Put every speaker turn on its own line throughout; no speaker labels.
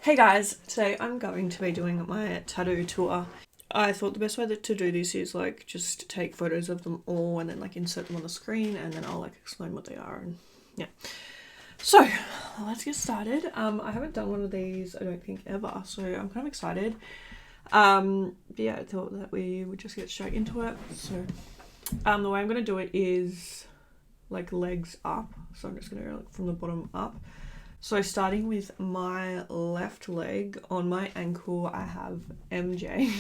Hey guys, today I'm going to be doing my tattoo tour. I thought the best way to do this is like just take photos of them all and then like insert them on the screen and then I'll like explain what they are and yeah. So let's get started. I haven't done one of these I don't think ever, so I'm kind of excited. Yeah, I thought that we would just get straight into it. So the way I'm gonna do it is like legs up. So I'm just gonna go like, from the bottom up. So starting with my left leg, on my ankle I have MJ.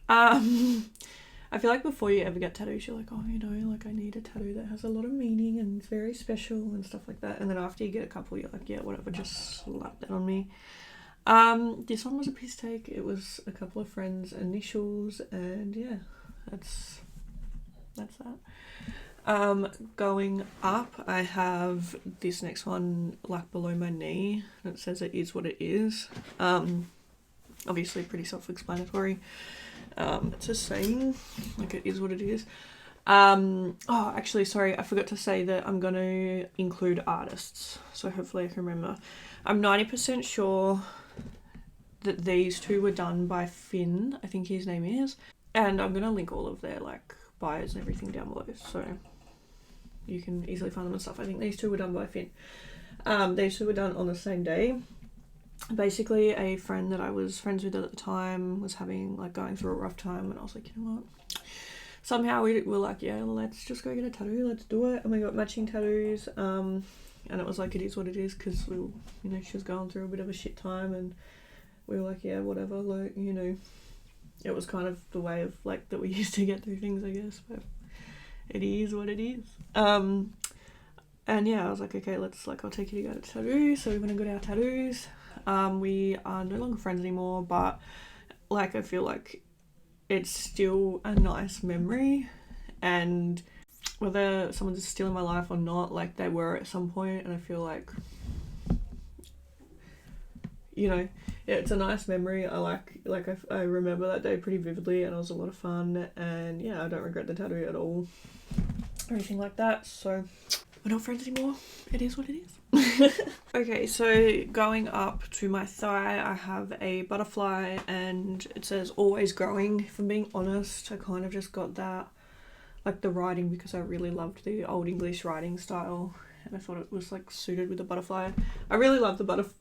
I feel like before you ever get tattoos, you're like, oh, like I need a tattoo that has a lot of meaning and it's very special and stuff like that. And then after you get a couple, you're like, yeah, whatever, just slap that on me. This one was a piss take. It was a couple of friends' initials, and yeah, that's that. Going up, I have this next one like below my knee, and it says it is what it is. Obviously pretty self-explanatory. It's a saying, like it is what it is. Oh, actually, sorry, I forgot to say that I'm gonna include artists, so hopefully I can remember. I'm 90% sure that these two were done by Finn, I think his name is, and I'm gonna link all of their like bios and everything down below, so you can easily find them and stuff. I think these two were done by Finn. These two were done on the same day. Basically, a friend that I was friends with at the time was going through a rough time, and I was like, you know what? Somehow we were like, yeah, let's just go get a tattoo, let's do it. And we got matching tattoos. And it was like, it is what it is, because she was going through a bit of a shit time, and we were like, yeah, whatever, like, it was kind of the way of like that we used to get through things, I guess, but it is what it is. And yeah, I was like, okay, I'll take you to go to tattoos. So we went and got our tattoos. We are no longer friends anymore, but like I feel like it's still a nice memory, and whether someone's still in my life or not, like they were at some point, and I feel like it's a nice memory. I remember that day pretty vividly, and it was a lot of fun, and yeah, I don't regret the tattoo at all or anything like that. So we're not friends anymore. It is what it is. Okay, so going up to my thigh, I have a butterfly, and it says always growing. If I'm being honest, I kind of just got that, like the writing, because I really loved the old English writing style, and I thought it was like suited with the butterfly. I really love the butterfly.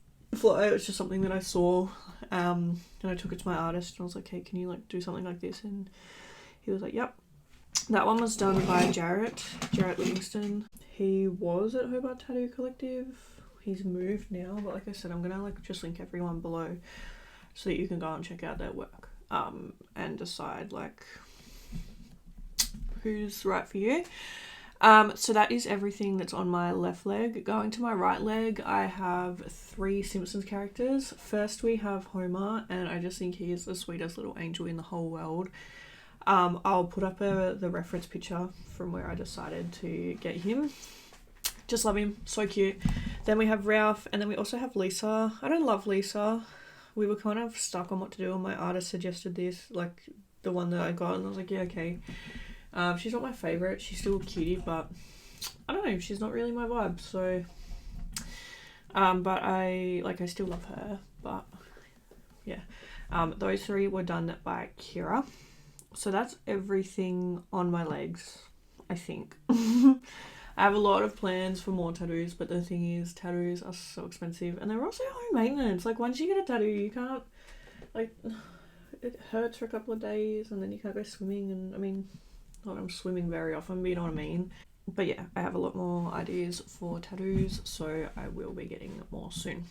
It was just something that I saw, and I took it to my artist, and I was like, hey, can you like do something like this? And he was like, yep. That one was done by Jarrett Livingston. He was at Hobart Tattoo Collective. He's moved now, but like I said, I'm gonna like just link everyone below so that you can go and check out their work, and decide like who's right for you. So that is everything that's on my left leg. Going to my right leg, I have 3 Simpsons characters. First we have Homer, and I just think he is the sweetest little angel in the whole world. I'll put up the reference picture from where I decided to get him. Just love him, so cute. Then we have Ralph, and then we also have Lisa. I don't love Lisa. We were kind of stuck on what to do, and my artist suggested this, like the one that I got, and I was like, yeah, okay. She's not my favourite. She's still a cutie, but I don't know, she's not really my vibe, so but I still love her, but yeah. Those 3 were done by Kira. So that's everything on my legs, I think. I have a lot of plans for more tattoos, but the thing is, tattoos are so expensive, and they're also home maintenance. Like, once you get a tattoo, you can't, like, it hurts for a couple of days, and then you can't go swimming, and I mean, not that I'm swimming very often, but you know what I mean. But yeah, I have a lot more ideas for tattoos, so I will be getting more soon.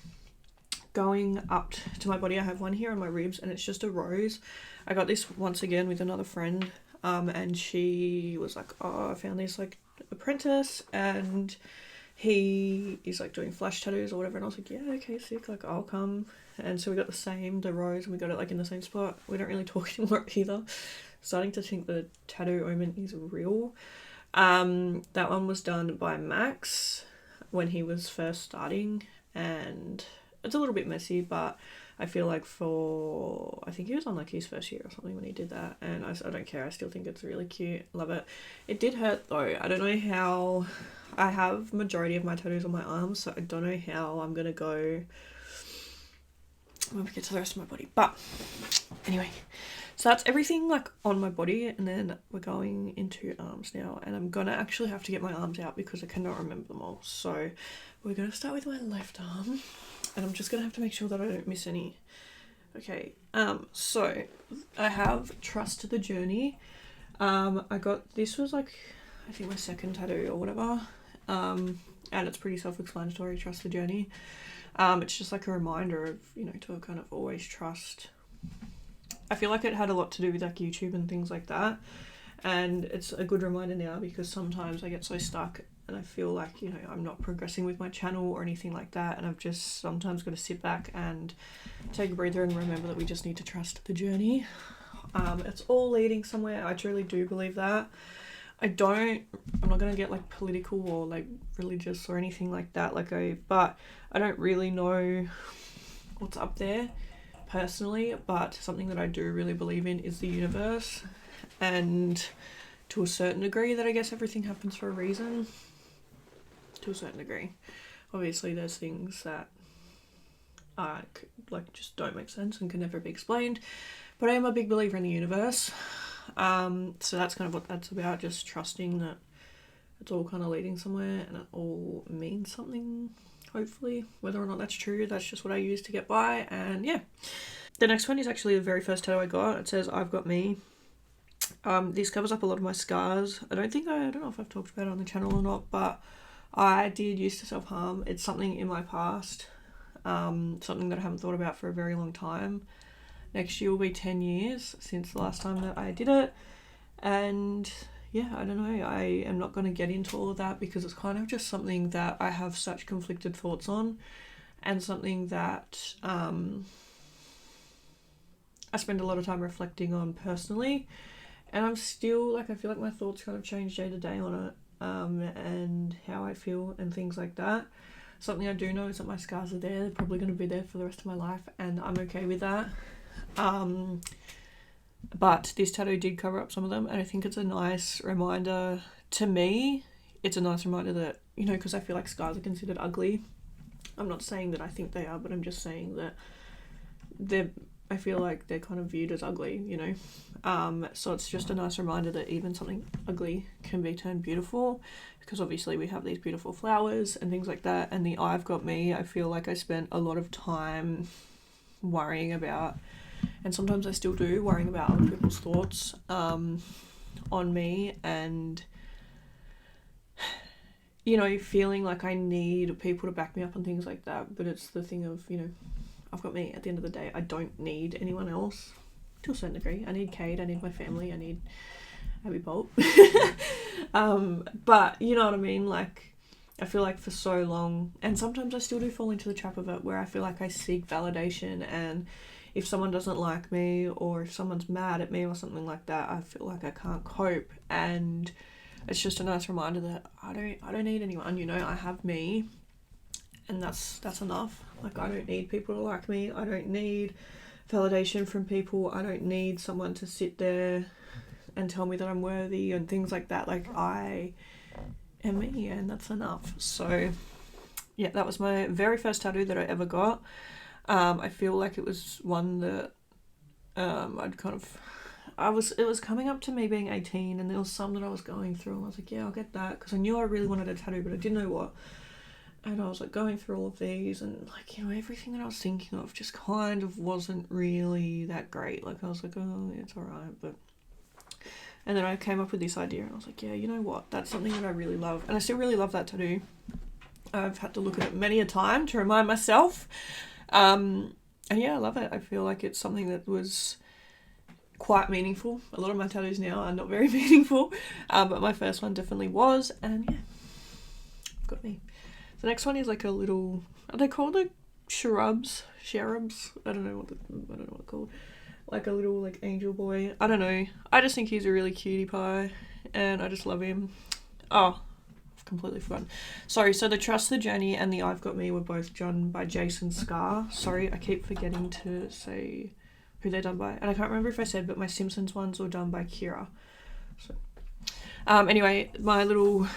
Going up to my body, I have one here on my ribs, and it's just a rose. I got this once again with another friend, and she was like, oh, I found this like apprentice, and he is like doing flash tattoos or whatever, and I was like, yeah, okay, sick, like I'll come. And so we got the rose, and we got it like in the same spot. We don't really talk anymore either. Starting to think the tattoo omen is real. That one was done by Max when he was first starting, and it's a little bit messy, but I feel like I think he was on like his first year or something when he did that, and I don't care. I still think it's really cute. Love it. It did hurt though. I don't know how. I have majority of my tattoos on my arms, so I don't know how I'm gonna go when we get to the rest of my body. But anyway, so that's everything like on my body, and then we're going into arms now, and I'm gonna actually have to get my arms out because I cannot remember them all. So we're gonna start with my left arm, and I'm just gonna have to make sure that I don't miss any. Okay, so I have Trust the Journey. I got, this was like, I think my second tattoo or whatever, and it's pretty self-explanatory, trust the journey. It's just like a reminder of, you know, to kind of always trust. I feel like it had a lot to do with like YouTube and things like that, and it's a good reminder now because sometimes I get so stuck and I feel like, you know, I'm not progressing with my channel or anything like that, and I've just sometimes got to sit back and take a breather and remember that we just need to trust the journey. It's all leading somewhere. I truly do believe that. I'm not going to get like political or like religious or anything like that, but I don't really know what's up there personally, but something that I do really believe in is the universe, and to a certain degree that I guess everything happens for a reason, to a certain degree. Obviously there's things that like just don't make sense and can never be explained, but I am a big believer in the universe. So that's kind of what that's about, just trusting that it's all kind of leading somewhere and it all means something, hopefully. Whether or not that's true, that's just what I use to get by. And yeah, the next one is actually the very first tattoo I got. It says I've got me. This covers up a lot of my scars. I don't know if I've talked about it on the channel or not, but I did used to self-harm. It's something in my past, something that I haven't thought about for a very long time. Next year will be 10 years since the last time that I did it, and yeah, I don't know, I am not going to get into all of that because it's kind of just something that I have such conflicted thoughts on, and something that I spend a lot of time reflecting on personally, and I'm still like, I feel like my thoughts kind of change day to day on it, and how I feel and things like that. Something I do know is that my scars are there. They're probably going to be there for the rest of my life, and I'm okay with that. But this tattoo did cover up some of them, and I think it's a nice reminder to me. It's a nice reminder that, you know, because I feel like scars are considered ugly. I'm not saying that I think they are, but I'm just saying that I feel like they're kind of viewed as ugly, you know. So it's just a nice reminder that even something ugly can be turned beautiful, because obviously we have these beautiful flowers and things like that. And the I've got me, I feel like I spent a lot of time worrying about, and sometimes I still do, worrying about other people's thoughts on me, and, you know, feeling like I need people to back me up and things like that. But it's the thing of, you know, I've got me. At the end of the day, I don't need anyone else to a certain degree. I need Kate, I need my family, I need Abby Bolt. But you know what I mean? Like, I feel like for so long, and sometimes I still do fall into the trap of it, where I feel like I seek validation, and if someone doesn't like me, or if someone's mad at me or something like that, I feel like I can't cope. And it's just a nice reminder that I don't need anyone, you know. I have me, and that's enough. Like, I don't need people to like me. I don't need validation from people. I don't need someone to sit there and tell me that I'm worthy and things like that. Like, I am me, and that's enough. So yeah, that was my very first tattoo that I ever got. I feel like it was one that it was coming up to me being 18, and there was some that I was going through, and I was like, yeah, I'll get that, because I knew I really wanted a tattoo, but I didn't know what. And I was like going through all of these, and like, you know, everything that I was thinking of just kind of wasn't really that great. Like, I was like, oh, it's alright, but... And then I came up with this idea, and I was like, yeah, you know what, that's something that I really love, and I still really love that tattoo. I've had to look at it many a time to remind myself. And yeah, I love it. I feel like it's something that was quite meaningful. A lot of my tattoos now are not very meaningful, but my first one definitely was, and yeah, got me. The next one is like a little, are they called like cherubs? I don't know what they're called. Like a little like angel boy. I don't know. I just think he's a really cutie pie, and I just love him. Oh, I've completely forgotten. Sorry, so the Trust the Journey and the I've Got Me were both done by Jason Scar. Sorry, I keep forgetting to say who they're done by. And I can't remember if I said, but my Simpsons ones were done by Kira. So, anyway, my little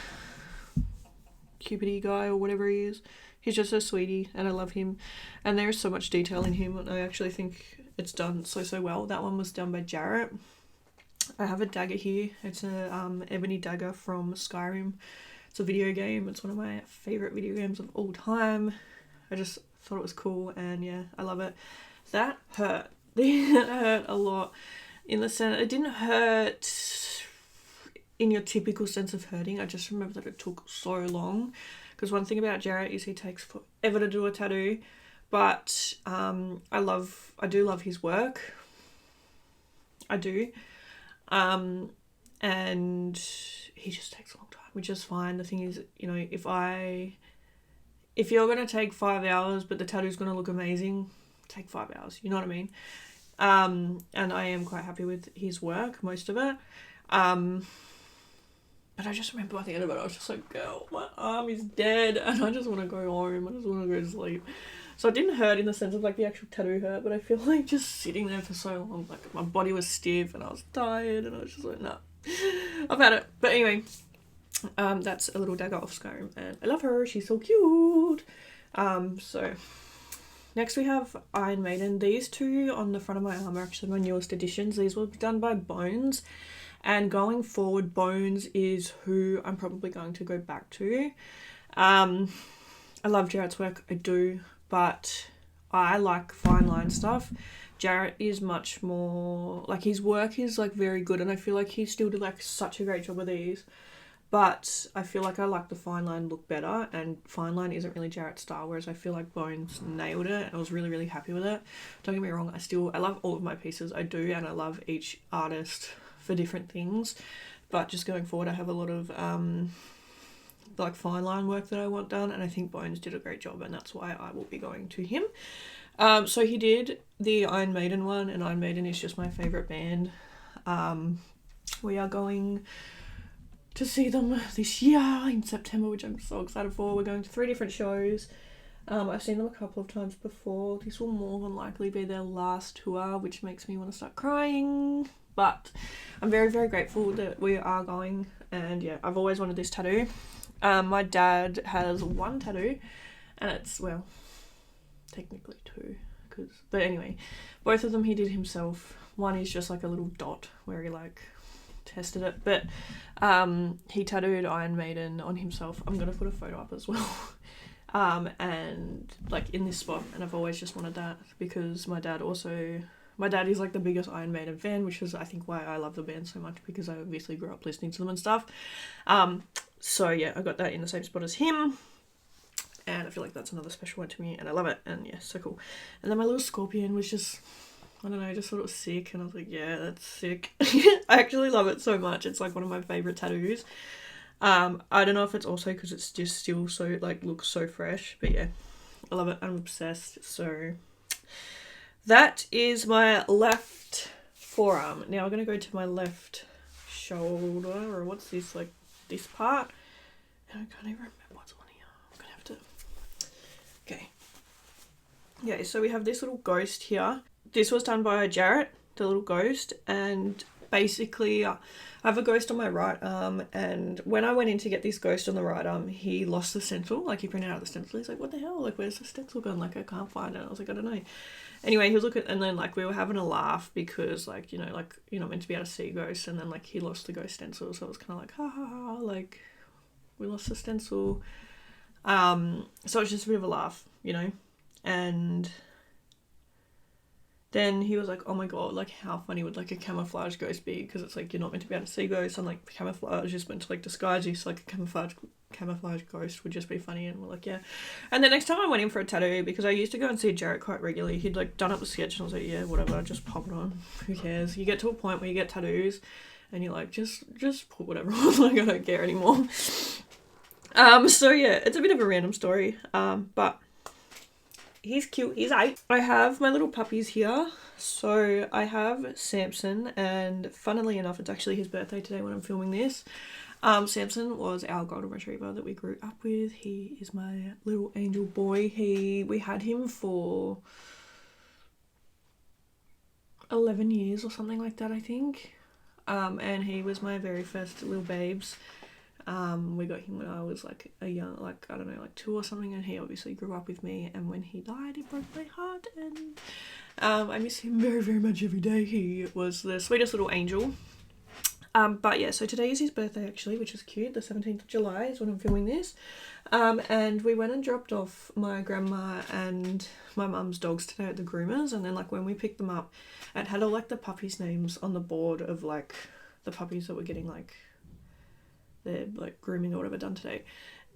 Cupidity guy or whatever he is, He's just a sweetie and I love him. And there is so much detail in him, and I actually think it's done so well. That one was done by Jarrett. I have a dagger here. It's a ebony dagger from Skyrim. It's a video game. It's one of my favourite video games of all time. I just thought it was cool, and yeah, I love it. That hurt. That hurt a lot. In the sense, it didn't hurt in your typical sense of hurting. I just remember that it took so long. Because one thing about Jarrett is he takes forever to do a tattoo. But I do love his work. I do. And he just takes a long time, which is fine. The thing is, you know, if you're going to take 5 hours, but the tattoo's going to look amazing, take 5 hours. You know what I mean? And I am quite happy with his work, most of it. But I just remember at the end of it, I was just like, girl, my arm is dead, and I just want to go home. I just want to go to sleep. So it didn't hurt in the sense of like the actual tattoo hurt, but I feel like just sitting there for so long, like my body was stiff and I was tired, and I was just like, nah, I've had it. But anyway, that's a little dagger off Skyrim, and I love her. She's so cute. So next we have Iron Maiden. These two on the front of my arm are actually my newest additions. These were done by Bones. And going forward, Bones is who I'm probably going to go back to. I love Jarrett's work, I do, but I like fine line stuff. Jarrett is much more, like his work is like very good, and I feel like he still did like such a great job with these. But I feel like I like the fine line look better, and fine line isn't really Jarrett's style, whereas I feel like Bones nailed it, and I was really happy with it. Don't get me wrong, I love all of my pieces, I do, and I love each artist for different things, but just going forward I have a lot of like fine line work that I want done, and I think Bones did a great job, and that's why I will be going to him. So he did the Iron Maiden one, and Iron Maiden is just my favourite band. We are going to see them this year in September, which I'm so excited for. We're going to 3 different shows. I've seen them a couple of times before. This will more than likely be their last tour, which makes me want to start crying. But I'm very grateful that we are going, and yeah, I've always wanted this tattoo. My dad has 1 tattoo, and it's, well, technically 2, but anyway, both of them he did himself. One is just like a little dot where he like tested it, but he tattooed Iron Maiden on himself. I'm gonna put a photo up as well. And like in this spot, and I've always just wanted that because my dad is like the biggest Iron Maiden fan, which is I think why I love the band so much, because I obviously grew up listening to them and stuff. So yeah, I got that in the same spot as him, and I feel like that's another special one to me, and I love it, and yeah, so cool. And then my little scorpion was just, I don't know, I just thought it was sick, and I was like, yeah, that's sick. I actually love it so much. It's like one of my favourite tattoos. I don't know if it's also because it's just still so, like, looks so fresh, but yeah, I love it. I'm obsessed. So that is my left forearm. Now I'm going to go to my left shoulder, or what's this, like, this part? And I can't even remember what's on here. I'm going to have to... Okay. Yeah, so we have this little ghost here. This was done by Jarrett, the little ghost, and basically I have a ghost on my right arm, and when I went in to get this ghost on the right arm, he lost the stencil. Like, he printed out the stencil. He's like, what the hell? Like, where's the stencil gone? Like, I can't find it. I was like, I don't know. Anyway, he was looking, and then, like, we were having a laugh because, like, you're not meant to be able to see ghosts, and then, like, he lost the ghost stencil, so it was kind of like, ha ha ha, like, we lost the stencil. So it's just a bit of a laugh, and then he was like, oh my god, like, how funny would, like, a camouflage ghost be? Because it's like, you're not meant to be able to see ghosts, and, like, camouflage is meant to, like, disguise you, so, like, a camouflage ghost would just be funny. And we're like, yeah. And the next time I went in for a tattoo, because I used to go and see Jarrett quite regularly, he'd, like, done up the sketch, and I was like, yeah, whatever, just pop it on, who cares? You get to a point where you get tattoos and you're like, just put whatever on, like, I don't care anymore. So yeah, it's a bit of a random story, but he's cute. He's 8. I have my little puppies here. So I have Samson, and funnily enough, it's actually his birthday today when I'm filming this. Samson was our golden retriever that we grew up with. He is my little angel boy. We had him for 11 years or something like that, I think. And he was my very first little babes. We got him when I was like a young, like, I don't know, like 2 or something, and he obviously grew up with me, and when he died it broke my heart, and I miss him very, very much every day. He was the sweetest little angel. But yeah, so today is his birthday actually, which is cute. The 17th of July is when I'm filming this. And we went and dropped off my grandma and my mum's dogs today at the groomers, and then like when we picked them up, it had all like the puppies' names on the board of like the puppies that were getting like their like grooming or whatever done today.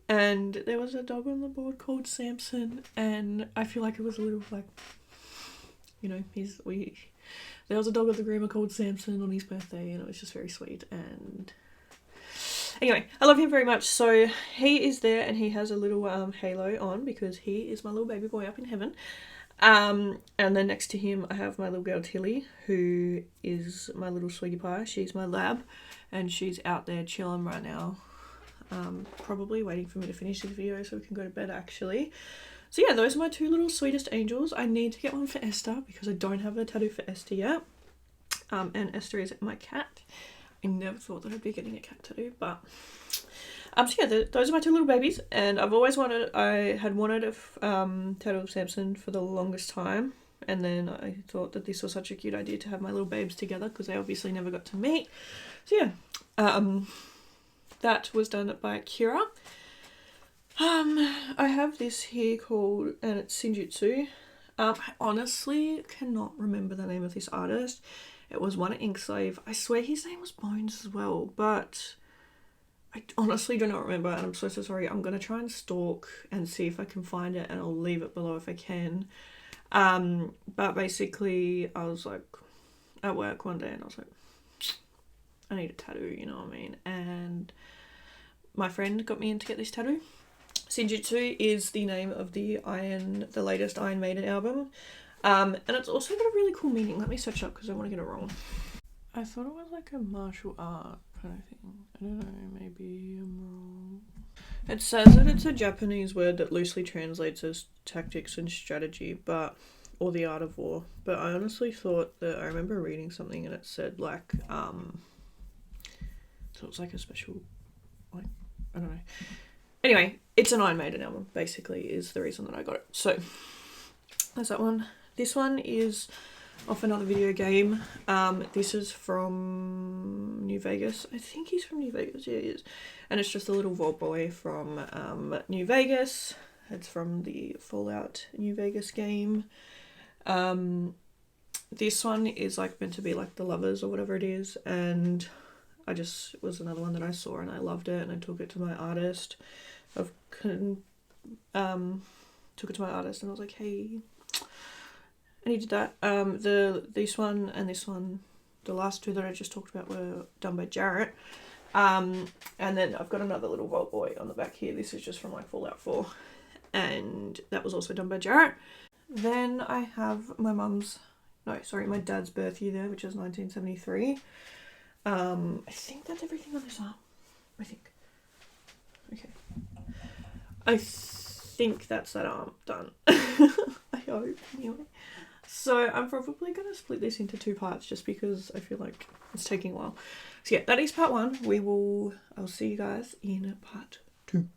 And there was a dog on the board called Samson, and I feel like it was a little like, you know, there was a dog at the groomer called Samson on his birthday, and it was just very sweet. And anyway, I love him very much. So he is there, and he has a little halo on because he is my little baby boy up in heaven. And then next to him I have my little girl Tilly, who is my little sweetie pie. She's my lab, and she's out there chilling right now, probably waiting for me to finish this video so we can go to bed actually. So yeah, those are my 2 little sweetest angels. I need to get one for Esther because I don't have a tattoo for Esther yet. And Esther is my cat. I never thought that I'd be getting a cat tattoo, but so yeah, those are my 2 little babies, and I had wanted a tattoo of Samson for the longest time, and then I thought that this was such a cute idea to have my little babes together because they obviously never got to meet. So yeah, that was done by Kira. I have this here called, and it's Shinjutsu. I honestly cannot remember the name of this artist. It was one at Inkslave. I swear his name was Bones as well, but I honestly do not remember, and I'm so sorry. I'm going to try and stalk and see if I can find it, and I'll leave it below if I can. But basically, I was like at work one day, and I was like, I need a tattoo, you know what I mean? And my friend got me in to get this tattoo. Shinjutsu is the name of the latest Iron Maiden album. And it's also got a really cool meaning. Let me search up because I want to get it wrong. I thought it was like a martial art kind of thing. I don't know, maybe I'm wrong. It says that it's a Japanese word that loosely translates as tactics and strategy, or the art of war. But I honestly thought that I remember reading something and it said like, so it's like a special, like, I don't know. Anyway, it's an Iron Maiden album, basically, is the reason that I got it. So, there's that one. This one is off another video game. This is from New Vegas. I think he's from New Vegas, yeah he is. And it's just a little Vault Boy from New Vegas. It's from the Fallout New Vegas game. This one is like meant to be like the Lovers or whatever it is, and it was another one that I saw and I loved it, and I took it to my artist. Took it to my artist and I was like, hey, and he did that. This one and this one, the last 2 that I just talked about were done by Jarrett. And then I've got another little Vault Boy on the back here. This is just from like Fallout 4, and that was also done by Jarrett. Then I have my dad's birth year there, which is 1973. I think that's everything on this arm. I think. Okay. I think that's that arm done. I hope, anyway. So I'm probably going to split this into 2 parts just because I feel like it's taking a while. So yeah, that is part 1. I'll see you guys in part 2.